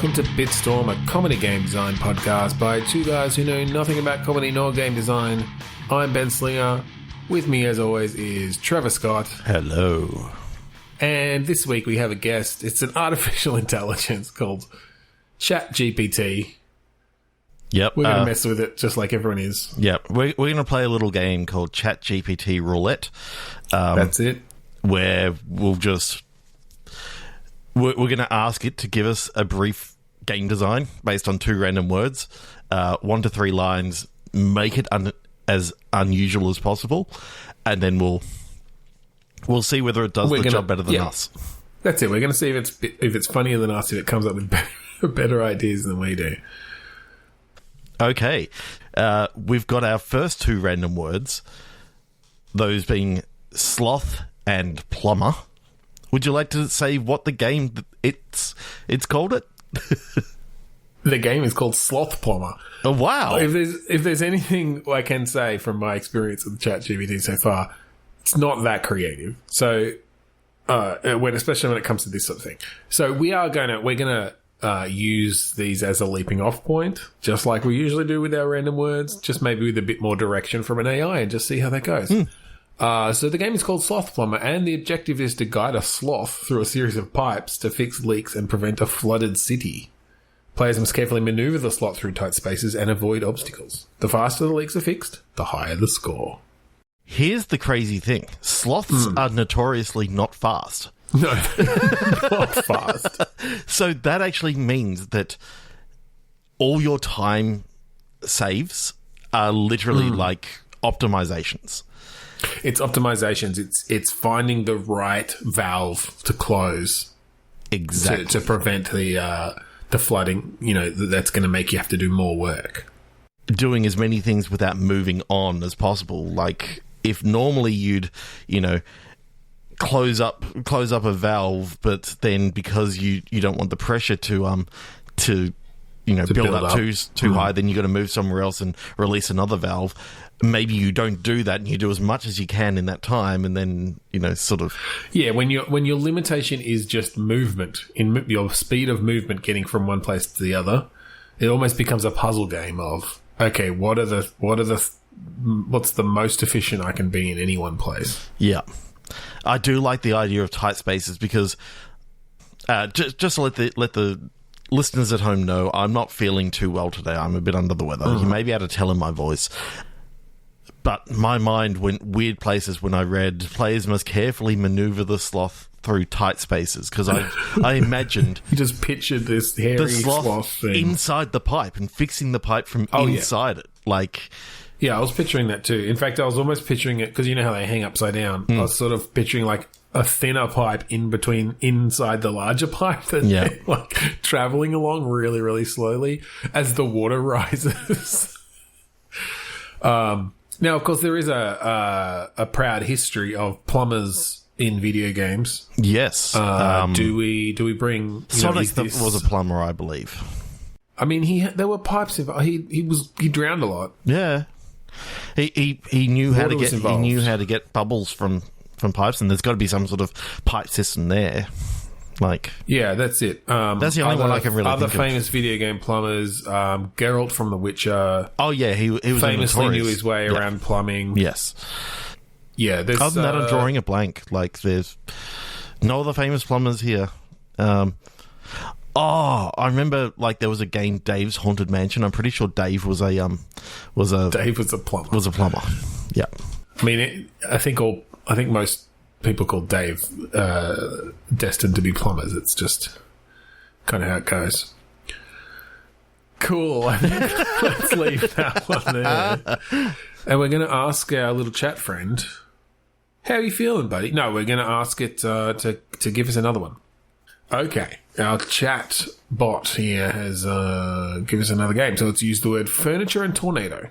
welcome to Bitstorm, a comedy game design podcast by two guys who know nothing about comedy nor game design. I'm Ben Slinger. With me, as always, is Trevor Scott. Hello. And this week we have a guest. It's an artificial intelligence called Chat GPT. Yep. We're going to mess with it just like everyone is. Yep. We're going to play a little game called Chat GPT Roulette. That's it. Where we'll just... We're going to ask it to give us a brief game design based on two random words, 1 to 3 lines, make it as unusual as possible, and then we'll see whether it does the job better than us. That's it. We're going to see if it's funnier than us, if it comes up with better ideas than we do. Okay. We've got our first two random words, those being sloth and plumber. Would you like to say what the game it's called it? The game is called Sloth Plumber. Oh, wow. If there's anything I can say from my experience with ChatGPT so far, it's not that creative. So, especially when it comes to this sort of thing. So we're gonna use these as a leaping off point, just like we usually do with our random words, just maybe with a bit more direction from an AI, and just see how that goes. So the game is called Sloth Plumber, and the objective is to guide a sloth through a series of pipes to fix leaks and prevent a flooded city. Players must carefully maneuver the sloth through tight spaces and avoid obstacles. The faster the leaks are fixed, the higher the score. Here's the crazy thing. Sloths are notoriously not fast. No, not fast. So that actually means that all your time saves are literally like optimizations. It's optimizations. It's finding the right valve to close, exactly, to prevent the flooding. You know, that's going to make you have to do more work. Doing as many things without moving on as possible. Like if normally you'd, close up a valve, but then because you don't want the pressure to build up too high, then you got to move somewhere else and release another valve. Maybe you don't do that and you do as much as you can in that time, and then sort of when your limitation is just movement, in your speed of movement getting from one place to the other, it almost becomes a puzzle game of, okay, what's the most efficient I can be in any one place. Yeah, I do like the idea of tight spaces because just to let the listeners at home know, I'm not feeling too well today. I'm a bit under the weather. You may be able to tell in my voice. But my mind went weird places when I read players must carefully maneuver the sloth through tight spaces, because I imagined you just pictured this hairy the sloth thing inside the pipe and fixing the pipe from inside it. Yeah, I was picturing that too. In fact, I was almost picturing it, because you know how they hang upside down. I was sort of picturing like a thinner pipe inside the larger pipe that like traveling along really, really slowly as the water rises. Now, of course, there is a proud history of plumbers in video games. Yes. Do we bring Sonic was a plumber, I believe. I mean, there were pipes involved. He drowned a lot. Yeah. He knew how to get bubbles from pipes, and there's got to be some sort of pipe system there. That's it. That's the only one I can really think of. Other famous video game plumbers, Geralt from The Witcher. Oh yeah, he was famously knew his way around plumbing. Yes. Yeah. Other than that, I'm drawing a blank. There's no other famous plumbers here. I remember there was a game, Dave's Haunted Mansion. I'm pretty sure Dave was a plumber. Was a plumber. Yeah. I mean, I think most people called Dave destined to be plumbers. It's just kind of how it goes. Cool. Let's leave that one there. And we're going to ask our little chat friend, how are you feeling, buddy? No, we're going to ask it to give us another one. Okay. Our chat bot here has given us another game. So let's use the word furniture and tornado.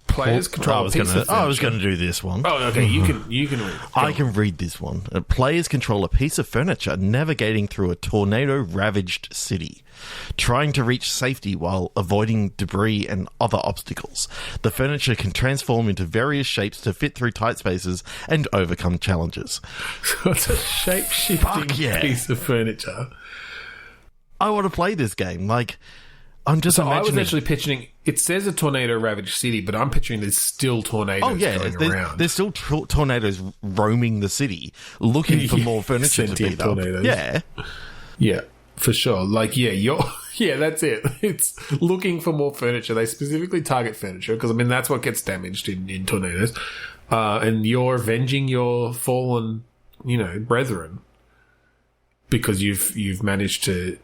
Players control a piece of furniture. I was going to do this one. Oh, okay. You can read it. I can read this one. Players control a piece of furniture navigating through a tornado-ravaged city, trying to reach safety while avoiding debris and other obstacles. The furniture can transform into various shapes to fit through tight spaces and overcome challenges. So it's a shape-shifting piece of furniture. I want to play this game. Like, I'm just So I imagining. was actually picturing. It says a tornado ravaged city, but I'm picturing there's still tornadoes going around. There's still tornadoes roaming the city, looking for more furniture to beat up. Tornadoes. Yeah, For sure. Like, yeah, that's it. It's looking for more furniture. They specifically target furniture because, I mean, that's what gets damaged in tornadoes. And you're avenging your fallen, brethren because you've managed to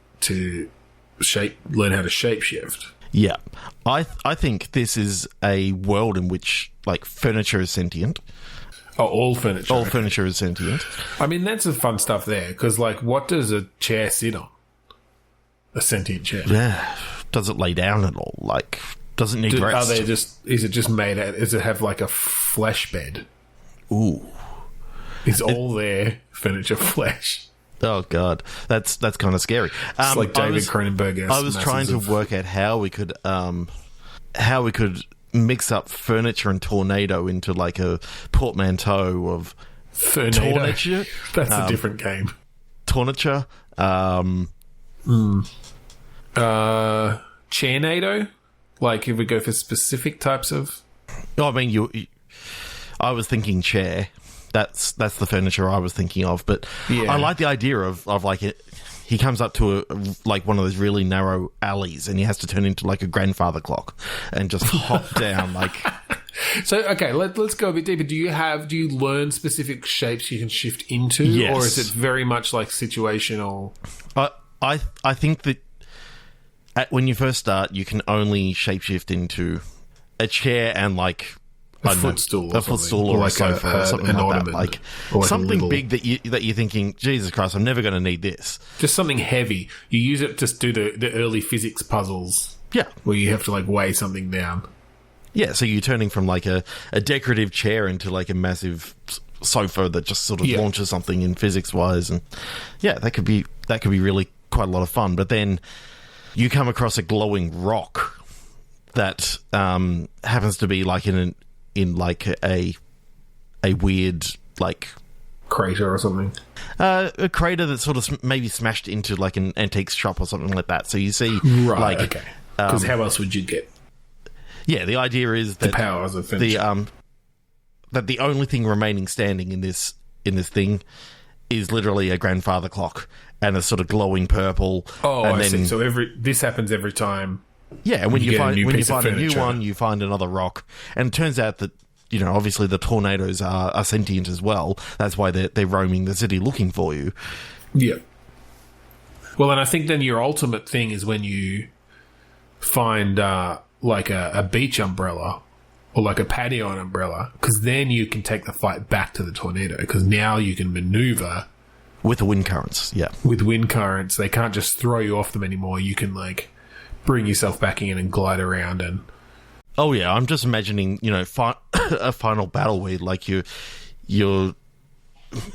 learn how to shapeshift. yeah. I think this is a world in which like furniture is sentient. Oh, all furniture. All furniture is sentient. I mean, that's the fun stuff there because, like, what does a chair sit on? A sentient chair. Yeah. Does it lay down at all? Like, does it need rest? Is it just made out? Does it have like a flesh bed? Ooh. Is all their furniture flesh? Oh god, that's kind of scary. It's like David Cronenberg. I was trying to work out how we could mix up furniture and tornado into like a portmanteau of Tornado. That's a different game. Torniture. Chairnado. Like if we go for specific types of. Oh, I mean, I was thinking chair. That's the furniture I was thinking of, but Yeah. I like the idea of like it. He comes up to like one of those really narrow alleys, and he has to turn into like a grandfather clock and just hop down. Like, So okay, let's go a bit deeper. Do you learn specific shapes you can shift into, Yes. or is it very much like situational? I think that when you first start, you can only shapeshift into a chair and like A footstool or a like sofa or something an like that. ornament. Like Or like a something little- big that you're thinking, Jesus Christ, I'm never going to need this. Just something heavy. You use it to do the early physics puzzles Yeah. where you have to like weigh something down. Yeah, so you're turning from like a decorative chair into like a massive sofa that just sort of Yeah. launches something in physics wise, and yeah, that could be really quite a lot of fun. But then you come across a glowing rock that happens to be like in like a weird like Crater or something. a crater that's sort of maybe smashed into like an antique shop or something like that. So you see, Right, like, okay. Because how else would you get yeah, the idea is that the powers of furniture? that the only thing remaining standing in this thing is literally a grandfather clock and a sort of glowing purple. Oh, and I see. So this happens every time. yeah, and when you get a find new a piece of new furniture. one, you find another rock, and it turns out that obviously the tornadoes are sentient as well. That's why they're roaming the city looking for you. Yeah. Well, and I think then your ultimate thing is when you find like a beach umbrella or like a patio umbrella, because then you can take the fight back to the tornado because now you can maneuver With the wind currents, yeah. with wind currents. They can't just throw you off them anymore. You can like bring yourself back in and glide around and Oh yeah, I'm just imagining, a final battle where like you're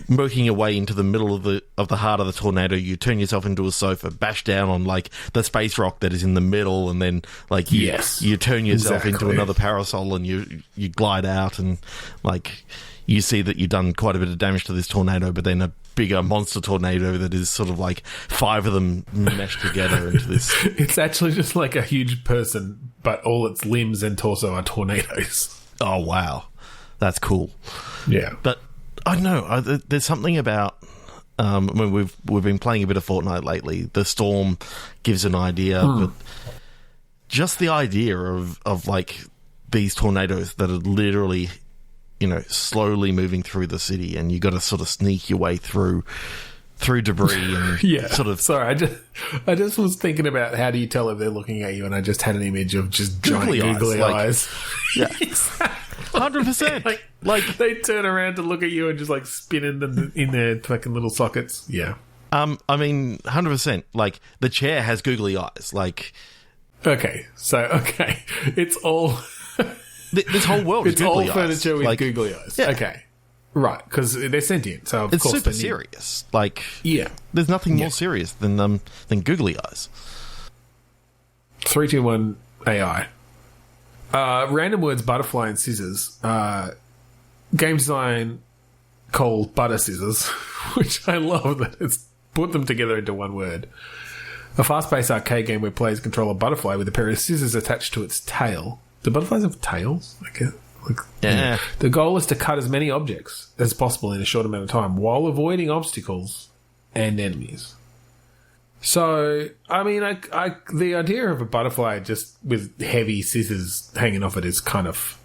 working your way into the middle of the heart of the tornado. You turn yourself into a sofa, bash down on like the space rock that is in the middle, and then like you turn yourself into exactly. another parasol, and you glide out, and like you see that you've done quite a bit of damage to this tornado, but then a bigger monster tornado that is sort of like 5 of them meshed together into this. it's actually just like a huge person, but all its limbs and torso are tornadoes. Oh wow, that's cool. Yeah. But I don't know. There's something about. I mean, we've been playing a bit of Fortnite lately. The storm gives an idea, but just the idea of like these tornadoes that are literally, slowly moving through the city, and you got to sort of sneak your way through debris and Yeah. sort of. Sorry, I just was thinking about how do you tell if they're looking at you, and I just had an image of just giant googly eyes. Yeah, 100%. Like they turn around to look at you and just like spin in their fucking little sockets. Yeah. I mean, 100%. Like the chair has googly eyes. Like Okay. It's all this whole world. it's is all googly eyes. furniture with Like, googly eyes. yeah. Okay. Right, because they're sentient, so of It's course super they need- serious. Like Yeah. there's nothing more serious than googly eyes. 3, 2, 1 AI. Random words, butterfly and scissors. Game design called ButterScissors, which I love that it's put them together into one word. A fast-paced arcade game where players control a butterfly with a pair of scissors attached to its tail. Do butterflies have tails? Yeah. The goal is to cut as many objects as possible in a short amount of time while avoiding obstacles and enemies. So, I mean, the idea of a butterfly just with heavy scissors hanging off it is kind of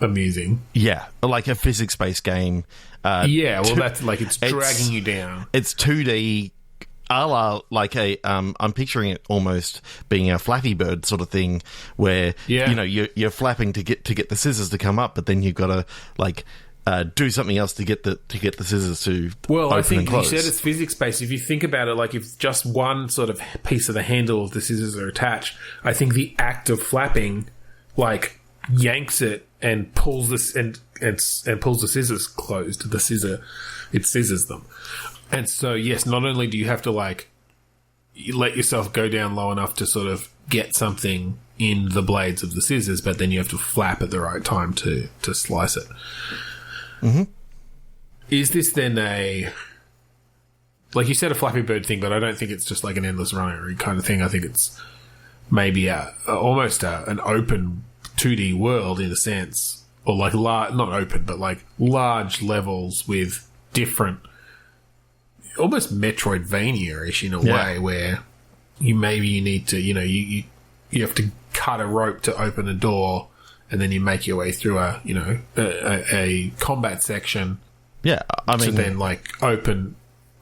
amusing. Yeah, like a physics-based game. That's like it's dragging you down. It's 2D, a la like a. I'm picturing it almost being a Flappy Bird sort of thing, where you're flapping to get the scissors to come up, but then you've got to do something else to get the scissors to Well, open I think and close. you said it's physics-based. If you think about it, like if just one sort of piece of the handle of the scissors are attached, I think the act of flapping, like, yanks it and pulls this and pulls the scissors closed. It scissors them. And so, yes, not only do you have to, like, you let yourself go down low enough to sort of get something in the blades of the scissors, but then you have to flap at the right time to slice it. Mm-hmm. Is this then like you said, a Flappy Bird thing, but I don't think it's just like an endless runner kind of thing. I think it's maybe almost an open 2D world in a sense, or like not open, but like large levels with different, almost Metroidvania-ish in a way, where you need to, you have to cut a rope to open a door. And then you make your way through a combat section. Yeah, I mean, to then like open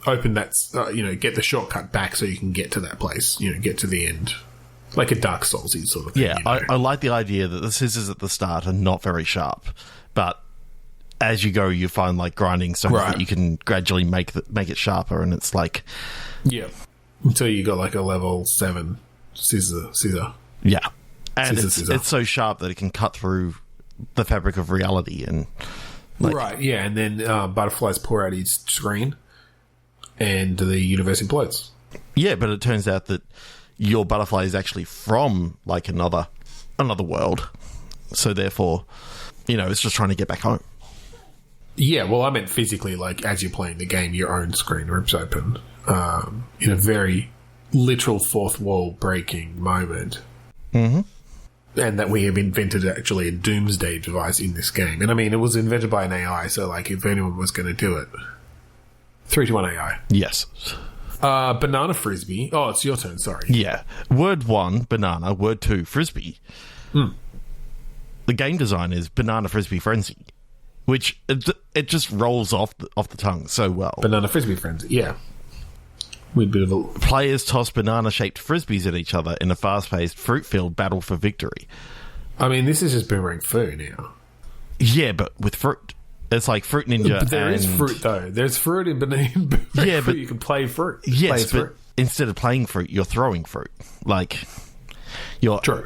that get the shortcut back so you can get to that place. Get to the end, like a Dark Souls-y sort of thing. Yeah, I like the idea that the scissors at the start are not very sharp, but as you go, you find like grinding stones that you can gradually make it sharper, and it's like until you got like a level 7 scissor. Yeah. And it's so sharp that it can cut through the fabric of reality. And and then butterflies pour out each screen and the universe implodes. Yeah, but it turns out that your butterfly is actually from, like, another world. So, therefore, it's just trying to get back home. Yeah, well, I meant physically, like, as you're playing the game, your own screen rips open in a very literal fourth wall breaking moment. Mm-hmm. And that we have invented actually a doomsday device in this game. And I mean, it was invented by an AI, so like if anyone was going to do it. 3 to 1 AI. Yes. Banana frisbee. Oh, it's your turn, sorry. Yeah. Word 1, banana. Word 2, frisbee. The game design is banana frisbee frenzy, which it just rolls off the tongue so well. Banana frisbee frenzy, yeah. With a bit of a... Players toss banana-shaped frisbees at each other in a fast-paced, fruit-filled battle for victory. I mean, this is just Boomerang Fu now. Yeah, but with fruit. It's like Fruit Ninja. But there is fruit, though. There's fruit in Boomerang Fu. But you can play fruit. Yes, but instead of playing fruit, you're throwing fruit. Like, you're... True.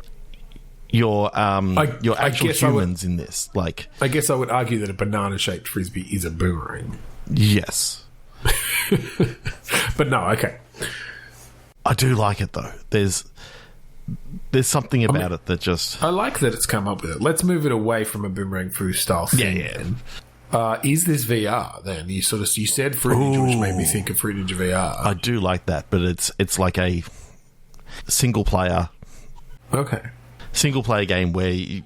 You're actual humans in this. Like, I guess I would argue that a banana-shaped frisbee is a boomerang. Yes. But no, okay. I do like it though. There's something about it that just... I like that it's come up with it. Let's move it away from a Boomerang Fu style thing. Yeah. Is this VR then? You said Fruit Ninja, which made me think of Fruit Ninja VR. I do like that, but it's like a single player game where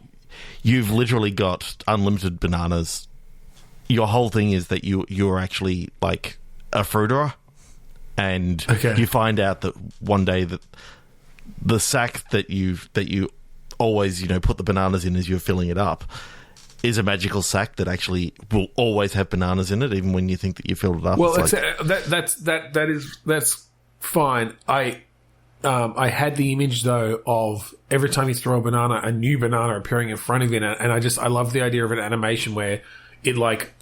you've literally got unlimited bananas. Your whole thing is that you're actually like a fruiterer, and you find out that one day that the sack that you always put the bananas in as you're filling it up is a magical sack that actually will always have bananas in it, even when you think that you filled it up. Well, that's fine. I had the image though of every time you throw a banana, a new banana appearing in front of you, and I love the idea of an animation where it like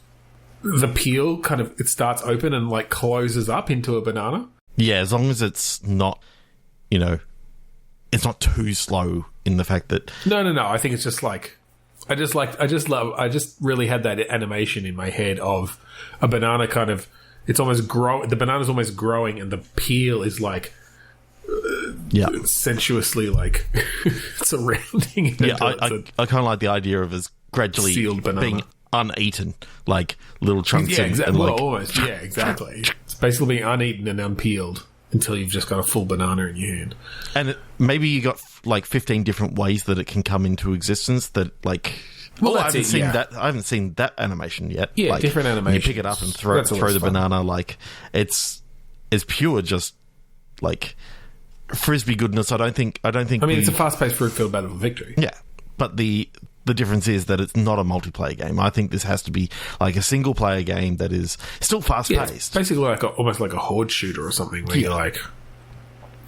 the peel kind of it starts open and like closes up into a banana. Yeah, as long as it's not, it's not too slow in the fact that No. I think it's just like I just really had that animation in my head of a banana kind of it's almost the banana's almost growing and the peel is like sensuously like surrounding it. Yeah, I kind of like the idea of as gradually sealed banana being uneaten, like little chunks. Yeah, exactly. And well, almost. Yeah, exactly. It's basically being uneaten and unpeeled. until you've just got a full banana in your hand. And maybe you got like 15 different ways that it can come into existence. That like, Well, I that's haven't it, seen yeah. that. I haven't seen that animation yet. Yeah, like, different animations. You pick it up and throw That's always the fun. banana. Like it's pure just like frisbee goodness. I don't think. I mean, it's a fast-paced fruit-filled battle for victory. Yeah, but the difference is that it's not a multiplayer game. I think this has to be like a single-player game that is still Yeah, it's fast-paced. basically like almost like a horde shooter or something, where you're like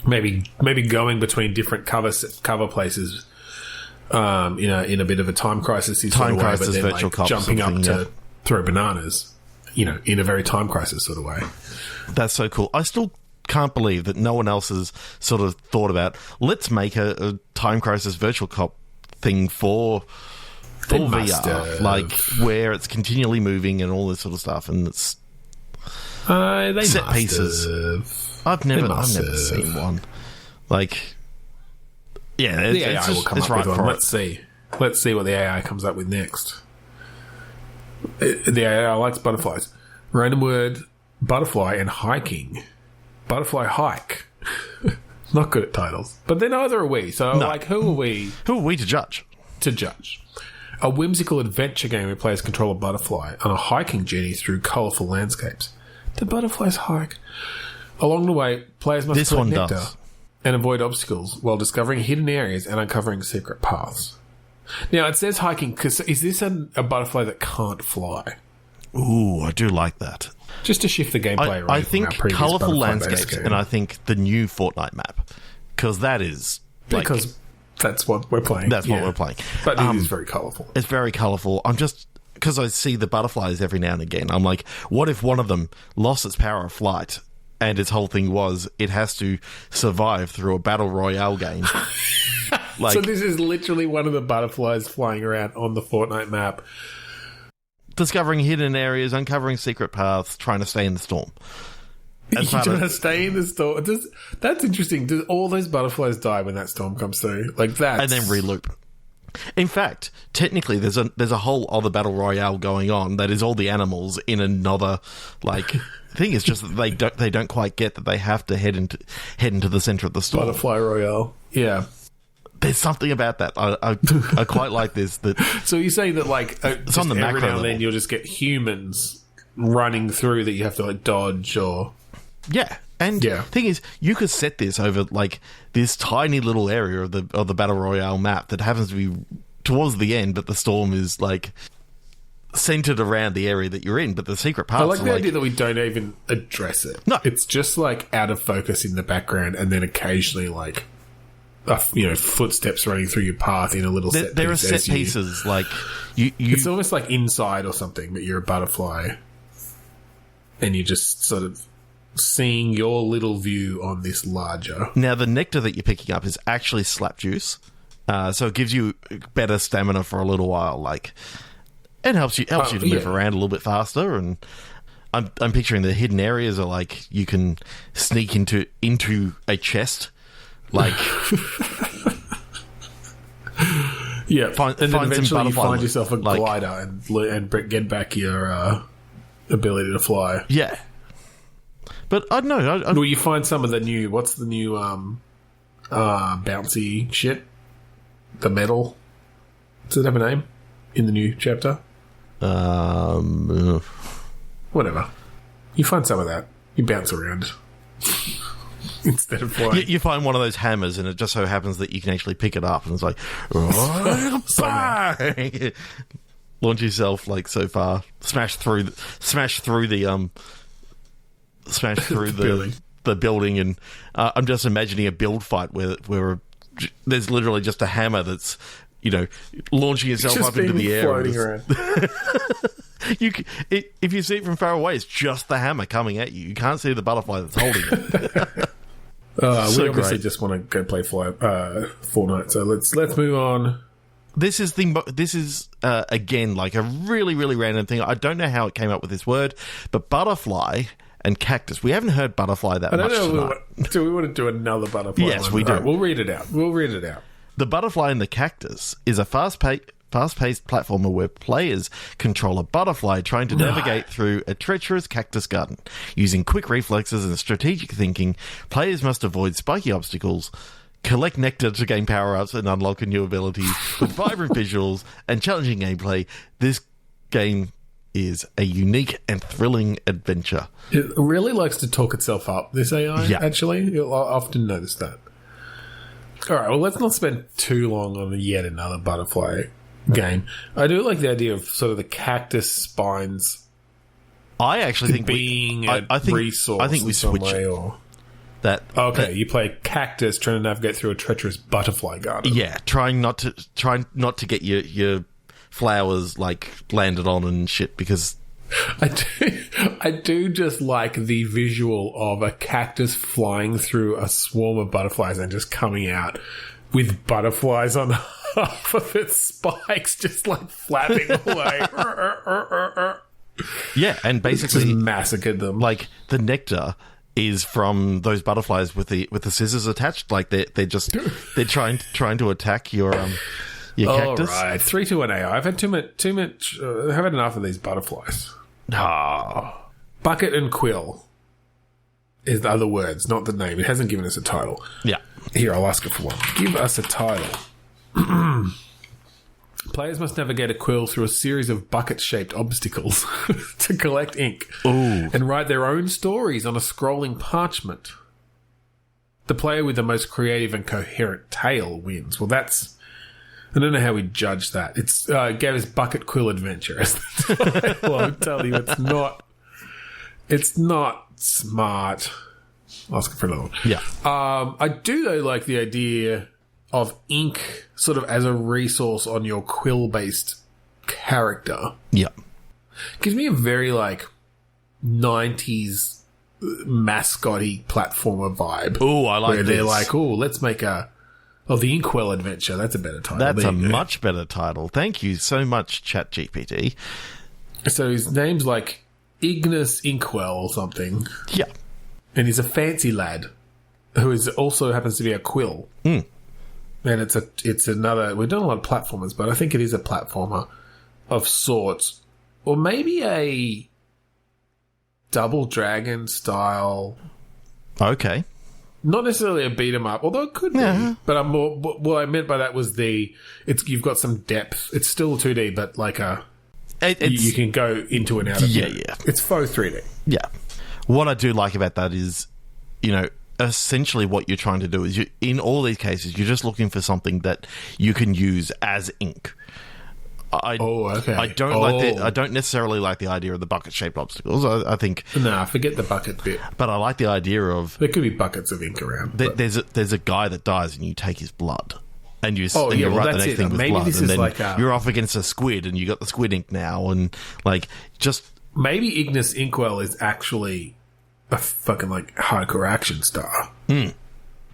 maybe going between different cover places. In a bit of a time crisis sort of way, but then virtual like cop jumping up something, to throw bananas. In a very time crisis sort of way. That's so cool. I still can't believe that no one else has sort of thought about, let's make a time crisis virtual cop thing for must VR, have. like where it's continually moving and all this sort of stuff, and it's They set must pieces. have. I've never must have. seen one. Like, yeah, The AI will come up with one. for Let's see what the AI comes up with next. The AI likes butterflies. Random word, butterfly, and hiking. Butterfly hike. Not good at titles, but then neither are we. So, who are we Who are we to judge? to judge? A whimsical adventure game where players control a butterfly on a hiking journey through colourful landscapes. The butterflies hike. Along the way, players must This collect one nectar does. and avoid obstacles while discovering hidden areas and uncovering secret paths. Now, it says hiking, because is this a butterfly that can't fly? Ooh, I do like that. Just to shift the gameplay I away from think our previous colourful butterfly-based landscapes, game. and I think the new Fortnite map, because that is like, because that's what we're playing. that's what Yeah. we're playing. But it is very colourful. It's very colourful. I'm just, because I see the butterflies every now and again, I'm like, what if one of them lost its power of flight and its whole thing was it has to survive through a battle royale game? Like, So this is literally one of the butterflies flying around on the Fortnite map. discovering hidden areas, uncovering secret paths, trying to stay in the storm. You trying to stay in the storm. That's interesting. Do all those butterflies die when that storm comes through? Like that, And then reloop. In fact, technically, there's a whole other battle royale going on that is all the animals in another like thing. It's just that they don't quite get that they have to head into the center of the storm. Butterfly Royale. Yeah. There's something about that. I quite like this. That So you're saying that like it's on the every macro now and level. then you'll just get humans running through that you have to like dodge or yeah. And Yeah. thing is, you could set this over like this tiny little area of the battle royale map that happens to be towards the end, but the storm is like centered around the area that you're in. But the secret parts I like are the idea that we don't even address it. No. It's just like out of focus in the background, and then occasionally like footsteps running through your path in a little set. There are piece set as you- pieces like you. It's almost like Inside or something, but you're a butterfly, and you're just sort of seeing your little view on this larger. Now, the nectar that you're picking up is actually slap juice, so it gives you better stamina for a little while. Like, it helps you to move around a little bit faster. And I'm picturing the hidden areas are like you can sneak into a chest, like Yeah, Find and then some eventually you butterfly find yourself a like- glider and get back your ability to fly. yeah. But I don't know. Well, you find some of the new. What's the new bouncy shit? The metal. Does it have a name in the new chapter? Whatever. You find some of that. You bounce around instead of flying. You find one of those hammers, and it just so happens that you can actually pick it up, and it's like, oh, bang! Launch yourself like so far, smash through the Building. the building, and I'm just imagining a build fight where there's literally just a hammer that's launching itself Just up into being the air. floating and around. if you see it from far away, it's just the hammer coming at you. You can't see the butterfly that's holding it. We So obviously great. just want to go play Fortnite. So let's move on. This is again like a really, really random thing. I don't know how it came up with this word, but butterfly and cactus. We haven't heard butterfly that I don't much know. tonight. Do we want to do another butterfly? Yes, one? we do. All right, we'll read it out. The butterfly and the cactus is a fast-paced fast-paced platformer where players control a butterfly trying to navigate through a treacherous cactus garden. Using quick reflexes and strategic thinking, players must avoid spiky obstacles, collect nectar to gain power-ups and unlock new abilities. With vibrant visuals and challenging gameplay, this game is a unique and thrilling adventure. It really likes to talk itself up, this AI, actually. You'll often notice that. All right, well, let's not spend too long on yet another butterfly game. I do like the idea of sort of the cactus spines. I actually think being a resource. I think we switch it. Or that. Okay, you play cactus trying to navigate through a treacherous butterfly garden. Yeah, trying not to get your flowers like landed on and shit, because I do just like the visual of a cactus flying through a swarm of butterflies and just coming out with butterflies on half of its spikes, just like flapping away. Yeah, and basically just massacred them. Like the nectar is from those butterflies with the scissors attached. Like they're trying to attack your cactus. All right, 3-2-1 AI. I've had too much. I've had enough of these butterflies. Bucket and quill is the other words, not the name. It hasn't given us a title. Yeah. Here, I'll ask it for one. Give us a title. Players must navigate a quill through a series of bucket-shaped obstacles to collect ink and write their own stories on a scrolling parchment. The player with the most creative and coherent tale wins. Well, that's... I don't know how we judge that. It's gave us Bucket Quill Adventure as the title. I'll tell you, it's not smart. I'll ask for another one. Yeah. I do, though, like the idea of ink sort of as a resource on your quill-based character. Yeah. Gives me a very, like, 90s mascot-y platformer vibe. Oh, I like where this. They're like, let's make the Inkwell Adventure. That's a better title. That's a much better title. Thank you so much, Chat GPT. So his name's like Ignis Inkwell or something. Yeah. And he's a fancy lad who also happens to be a quill. Mm. And it's another... We've done a lot of platformers, but I think it is a platformer of sorts. Or maybe a Double Dragon style... Okay. Not necessarily a beat 'em up, although it could be. But I'm more. What I meant by that was you've got some depth. It's still 2D, but like you can go into and out of it. Yeah. It's faux 3D. Yeah. What I do like about that is, essentially what you're trying to do is in all these cases, you're just looking for something that you can use as ink. Okay. I don't necessarily like the idea of the bucket-shaped obstacles. I think... Nah, forget the bucket bit. But I like the idea of... There could be buckets of ink around. There's a guy that dies and you take his blood. And you write the next thing with maybe blood. This and is then like you're off against a squid and you got the squid ink now. And, just... Maybe Ignis Inkwell is actually a fucking, hardcore action star. Mm.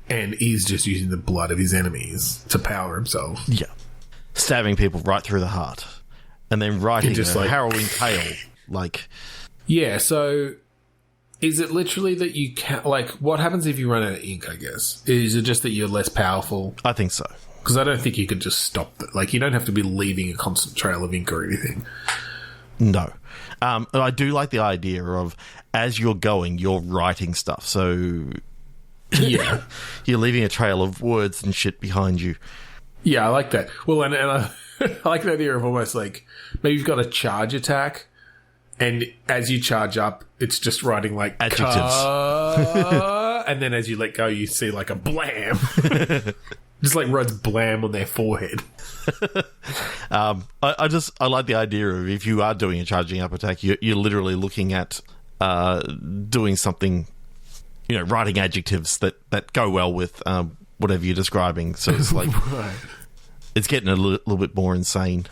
And he's just using the blood of his enemies to power himself. Yeah. Stabbing people right through the heart. And then writing a harrowing tale. Yeah, so... Is it literally that you can't... what happens if you run out of ink, I guess? Is it just that you're less powerful? I think so. Because I don't think you could just stop it. You don't have to be leaving a constant trail of ink or anything. No. I do like the idea of, as you're going, you're writing stuff. So... Yeah. You're leaving a trail of words and shit behind you. Yeah, I like that. Well, and I like the idea of almost maybe you've got a charge attack, and as you charge up, it's just writing adjectives. And then as you let go, you see a blam. Just writes blam on their forehead. I like the idea of if you are doing a charging up attack, you're literally looking at doing something, writing adjectives that go well with whatever you're describing. So it's right. It's getting a little bit more insane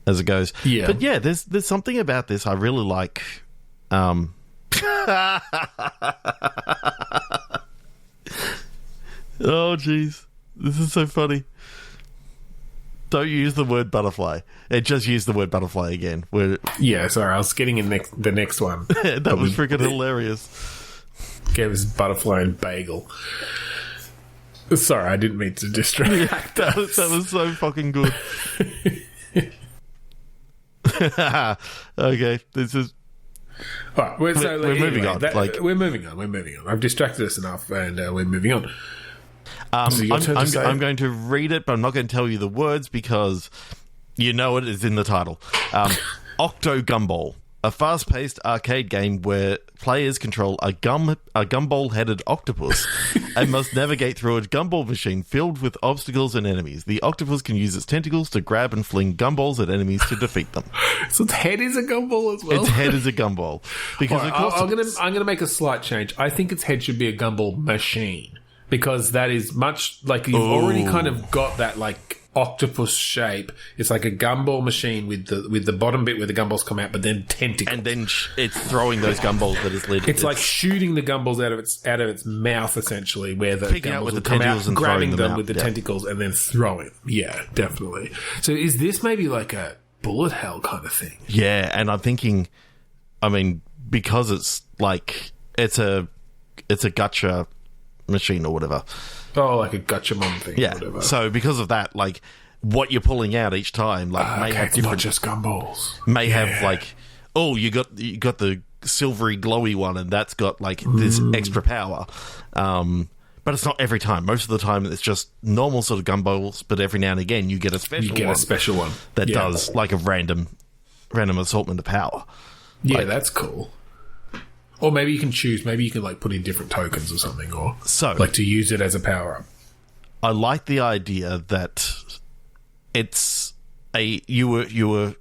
as it goes. Yeah. But yeah, there's something about this I really like. Oh, jeez. This is so funny. Don't use the word butterfly. Just use the word butterfly again. Yeah, sorry. I was getting in the next one. That was freaking hilarious. Gave us butterfly and bagel. Sorry, I didn't mean to distract us. That was so fucking good. Okay, this is... All right, we're moving on. We're moving on. I've distracted us enough, and we're moving on. I'm going to read it, but I'm not going to tell you the words because you know it is in the title. Octo Gumball, a fast-paced arcade game where players control a gumball-headed octopus and must navigate through a gumball machine filled with obstacles and enemies. The octopus can use its tentacles to grab and fling gumballs at enemies to defeat them. So its head is a gumball as well? Its head is a gumball. Because right, I'm gonna make a slight change. I think its head should be a gumball machine. Because that is much like you've already kind of got that like octopus shape. It's like a gumball machine with the bottom bit where the gumballs come out, but then tentacles. And then it's throwing those gumballs that is leading. It's like shooting the gumballs out of its mouth, essentially, where the picking gumballs out with the will come tentacles out, and grabbing them them out. with the tentacles, and then throwing them. Yeah, definitely. So is this maybe like a bullet hell kind of thing? Yeah, and I'm thinking, I mean, because it's like it's a gacha machine or whatever. Oh, like a gotcha mom thing. Yeah. Or whatever. So because of that, like what you're pulling out each time, like may have different. Not just gumballs. May have like, oh, you got the silvery glowy one, and that's got like this extra power. But it's not every time. Most of the time, it's just normal sort of gumballs. But every now and again, you get a special one that does like a random assortment of power. Yeah, like, that's cool. Or maybe you can choose. Maybe you can like put in different tokens or something, or like to use it as a power up. I like the idea that it's you were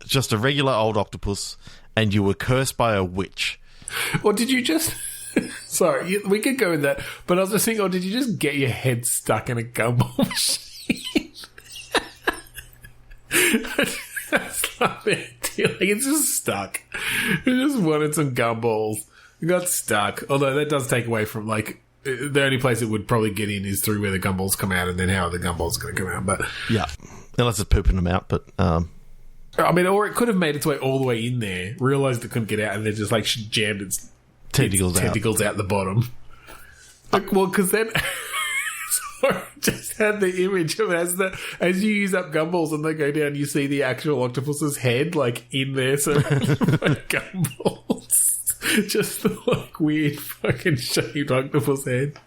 just a regular old octopus, and you were cursed by a witch. Or did you just? Sorry, we could go with that. But I was just thinking, or did you just get your head stuck in a gumball machine? That's not the idea. Like, it's just stuck. You just wanted some gumballs. You got stuck. Although that does take away from, like, the only place it would probably get in is through where the gumballs come out, and then how are the gumballs going to come out. But yeah, unless it's pooping them out. But I mean, or it could have made its way all the way in there, realised it couldn't get out, and then just, like, jammed its tentacles out the bottom. Like, well, because then... Sorry, just had the image of it as you use up gumballs and they go down, you see the actual octopus's head like in there, so gumballs, just the like weird fucking shaped octopus head.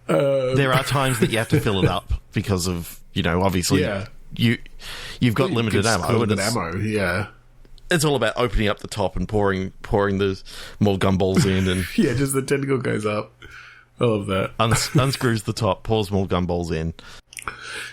There are times that you have to fill it up because of obviously you've got limited ammo. Yeah. It's all about opening up the top and pouring the more gumballs in, and yeah, just the tentacle goes up. I love that. Unscrews the top, pours more gumballs in.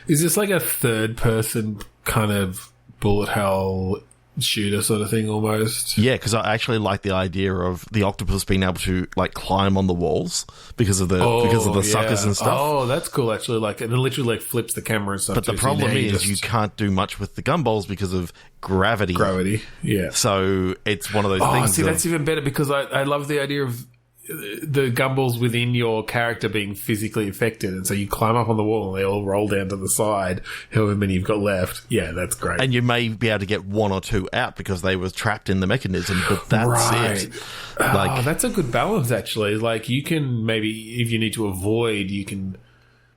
Is this like a third-person kind of bullet hell shooter sort of thing almost? Yeah, because I actually like the idea of the octopus being able to like climb on the walls because of the suckers and stuff. Oh, that's cool actually. Like, and it literally like flips the camera and stuff. But the problem is you can't do much with the gumballs because of gravity. Yeah. So it's one of those things. See, that's even better because I love the idea of the gumballs within your character being physically affected, and so you climb up on the wall and they all roll down to the side, however many you've got left. Yeah, that's great. And you may be able to get one or two out because they were trapped in the mechanism, but that's it. Like, that's a good balance, actually. Like, you can maybe, if you need to avoid, you can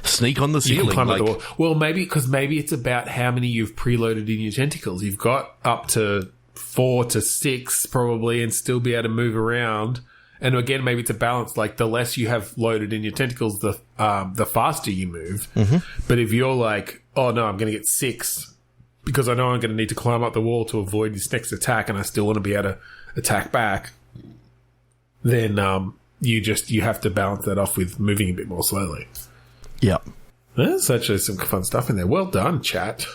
sneak on the ceiling. Climb up the wall. Well, maybe it's about how many you've preloaded in your tentacles. You've got up to 4 to 6 probably, and still be able to move around. And again, maybe it's a balance. Like, the less you have loaded in your tentacles, the faster you move. Mm-hmm. But if you're like, oh no, I'm going to get 6 because I know I'm going to need to climb up the wall to avoid this next attack, and I still want to be able to attack back, then you have to balance that off with moving a bit more slowly. Yep. There's actually some fun stuff in there. Well done, Chat.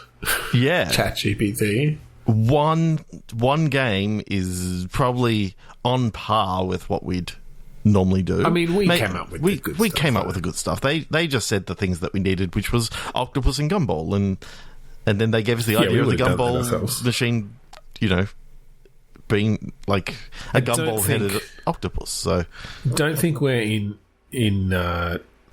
Yeah. Chat GPT. One game is probably on par with what we'd normally do. I mean, we came up with the good stuff. They just said the things that we needed, which was octopus and gumball, and then they gave us the idea of the gumball machine, being like a gumball-headed octopus. So, don't think we're in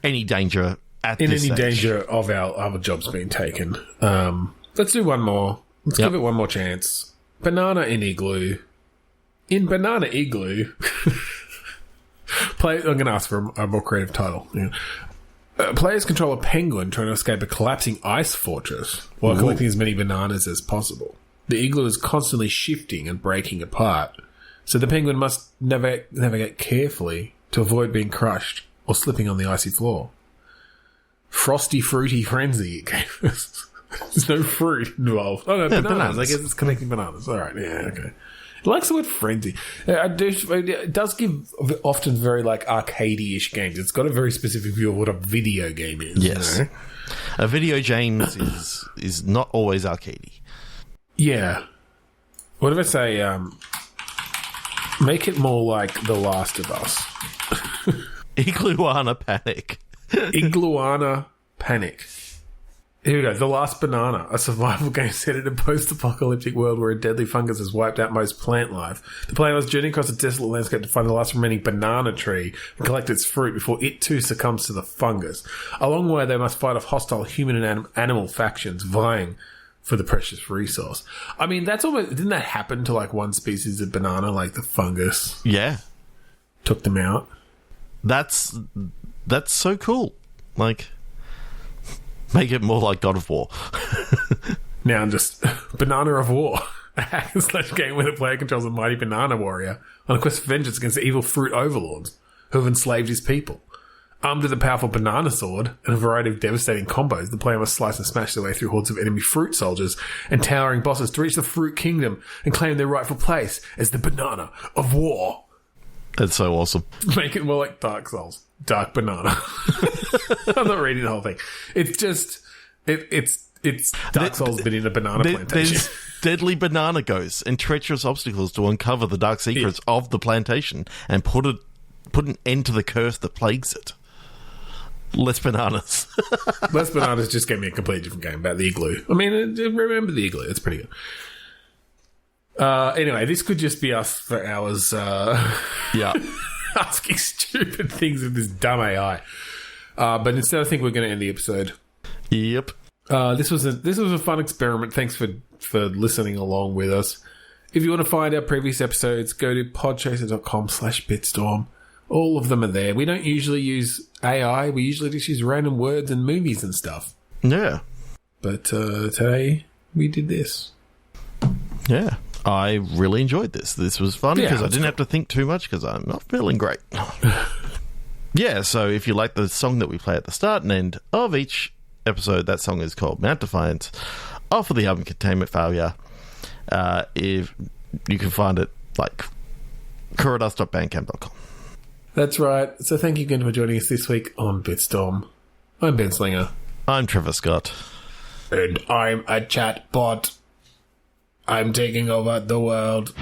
any danger at this stage. Danger of our other jobs being taken. Let's do one more. Let's give it one more chance. Banana in Igloo. In Banana Igloo, I'm going to ask for a more creative title. Yeah. Players control a penguin trying to escape a collapsing ice fortress while collecting as many bananas as possible. The igloo is constantly shifting and breaking apart, so the penguin must navigate carefully to avoid being crushed or slipping on the icy floor. Frosty Fruity Frenzy. There's no fruit involved. Oh, no, bananas. I guess it's connecting bananas. All right, yeah, okay. It likes the word frenzy. It does give often very, like, arcade-ish games. It's got a very specific view of what a video game is. Yes. You know? A video game is not always arcadey. Yeah. What if I say, make it more like The Last of Us? Iglooana Panic. Iglooana Panic. Here we go. The Last Banana, a survival game set in a post-apocalyptic world where a deadly fungus has wiped out most plant life. The player must journey across a desolate landscape to find the last remaining banana tree and collect its fruit before it too succumbs to the fungus. Along the way, they must fight off hostile human and animal factions vying for the precious resource. I mean, that's almost... Didn't that happen to, like, one species of banana, like the fungus? Yeah. Took them out? That's so cool. Like... Make it more like God of War. Now I'm just... Banana of War. A hack and slash game where the player controls a mighty banana warrior on a quest for vengeance against the evil fruit overlords who have enslaved his people. Armed with a powerful banana sword and a variety of devastating combos, the player must slice and smash their way through hordes of enemy fruit soldiers and towering bosses to reach the fruit kingdom and claim their rightful place as the Banana of War. That's so awesome. Make it more like Dark Souls. Dark Banana. I'm not reading the whole thing. It's just... It's Dark Souls but in a banana plantation. There's deadly banana ghosts and treacherous obstacles to uncover the dark secrets of the plantation and put an end to the curse that plagues it. Less bananas. Less bananas just gave me a completely different game about the igloo. I mean, remember the igloo. It's pretty good. Anyway, this could just be us for hours yeah. asking stupid things with this dumb AI. But instead, I think we're going to end the episode. Yep. This was a fun experiment. Thanks for listening along with us. If you want to find our previous episodes, go to podchaser.com/bitstorm. All of them are there. We don't usually use AI. We usually just use random words and movies and stuff. Yeah. But today, we did this. Yeah. I really enjoyed this. This was fun because I didn't have to think too much because I'm not feeling great. Yeah, so if you like the song that we play at the start and end of each episode, that song is called Mount Defiance off of the album Containment Failure. If you can find it like kuradust.bandcamp.com. That's right. So thank you again for joining us this week on Bitstorm. I'm Ben Slinger. I'm Trevor Scott. And I'm a chatbot. I'm taking over the world.